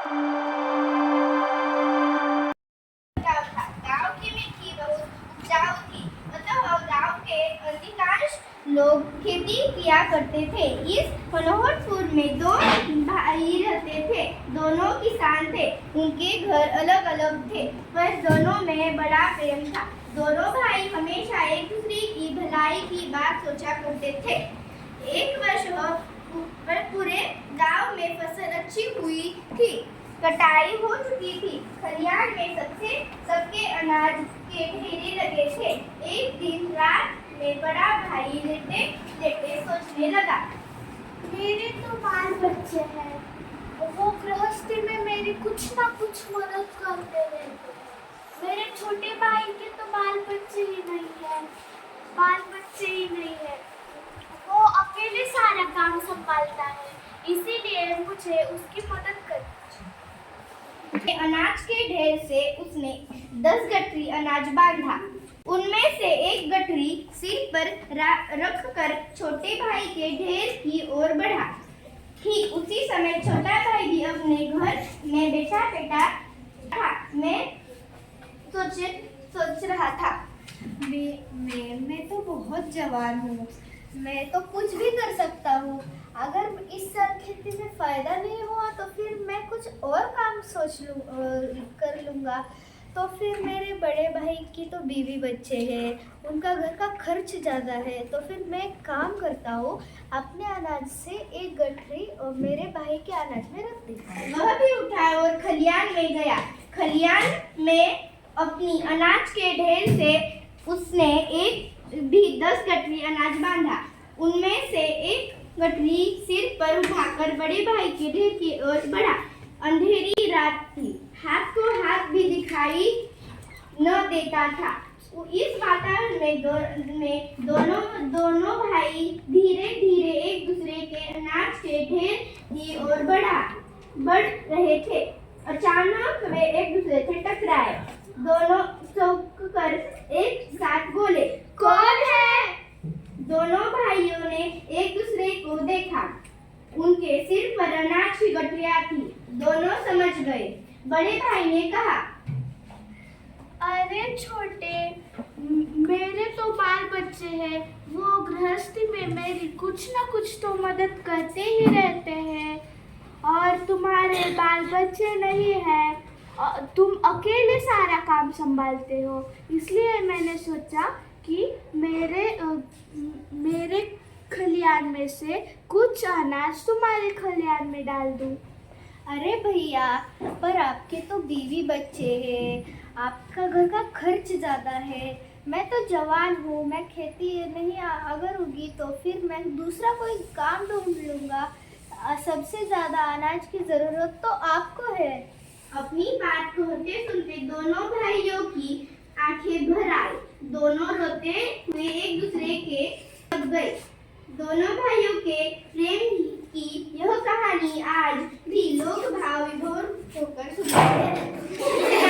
गांव की मिट्टी बहुत उपजाऊ थी, अतः गांव के अधिकांश लोग खेती किया करते थे। इस मनोहरपुर में दो भाई रहते थे, दोनों किसान थे। उनके घर अलग अलग थे, पर दोनों में बड़ा प्रेम था। दोनों भाई हमेशा एक दूसरे की भलाई की बात सोचा करते थे। एक वर्ष पर पूरे गांव में फसल अच्छी हुई थी, कटाई हो चुकी थी। खलिहान में सबके अनाज के ढेरे लगे थे। एक दिन रात में बड़ा भाई लेटे लेटे सोचने लगा, मेरे तो बाल बच्चे हैं, वो गृहस्थी में मेरी कुछ ना कुछ मदद करते रहते हैं। मेरे छोटे भाई के तो बाल बच्चे ही नहीं है, वो अकेले सारा काम संभालता है, इसीलिए मुझे उसकी मदद करनी चाहिए। अनाज के ढेर से उसने 10 गठरी अनाज बांधा। उनमें से एक गठरी सिर पर रखकर छोटे भाई के ढेर की ओर बढ़ा। ठीक उसी समय छोटा भाई भी अपने घर में बैठा था। मैं सोच रहा था, मैं तो बहुत जवान हूँ, मैं तो कुछ भी कर सकता हूँ। अगर इस साल खेती में फायदा नहीं हुआ तो फिर मैं कुछ और काम कर लूँगा। तो फिर मेरे बड़े भाई की तो बीवी बच्चे हैं, उनका घर का खर्च ज़्यादा है, तो फिर मैं एक काम करता हूँ, अपने अनाज से एक गठरी और मेरे भाई के अनाज में रख देता हूँ। वह भी उठा और खलिहान में गया। खलिहान में अपनी अनाज के ढेर से उसने एक भी 10 गठरी अनाज बांधा। उनमें से एक गठरी सिर पर उठाकर बड़े भाई के ढेर की ओर बढ़ा। अंधेरी रात थी, हाथ को हाथ भी दिखाई न देता था। इस वातावरण में दोनों भाई धीरे धीरे एक दूसरे के अनाज के ढेर की ओर बढ़ रहे थे। अचानक वे एक दूसरे से टकराए। दोनों चौंक कर एक साथ बोले, कौन है? दोनों भाइयों ने एक दूसरे को देखा। उनके सिर पर अनाज की गठरियां थी। दोनों समझ गए। बड़े भाई ने कहा, अरे छोटे, मेरे तो बाल बच्चे हैं, वो गृहस्थी में मेरी कुछ ना कुछ तो मदद करते ही रहते हैं, और तुम्हारे बाल बच्चे नहीं हैं, तुम अकेले सारा काम संभालते हो, इसलिए मैंने सोचा कि मेरे खलिहान में से कुछ अनाज तुम्हारे खलिहान में डाल दूं। अरे भैया, पर आपके तो बीवी बच्चे हैं, आपका घर का खर्च ज़्यादा है। मैं तो जवान हूँ, मैं खेती नहीं अगर होगी तो फिर मैं दूसरा कोई काम ढूंढ लूँगा। सबसे ज़्यादा अनाज की ज़रूरत तो आपको है। अपनी बात कहते सुनते दोनों भाइयों की आंखें भर आई। दोनों रोते हुए एक दूसरे के लग गए। दोनों भाइयों के प्रेम की यह कहानी आज भी लोग भाव विभोर होकर सुनाते हैं।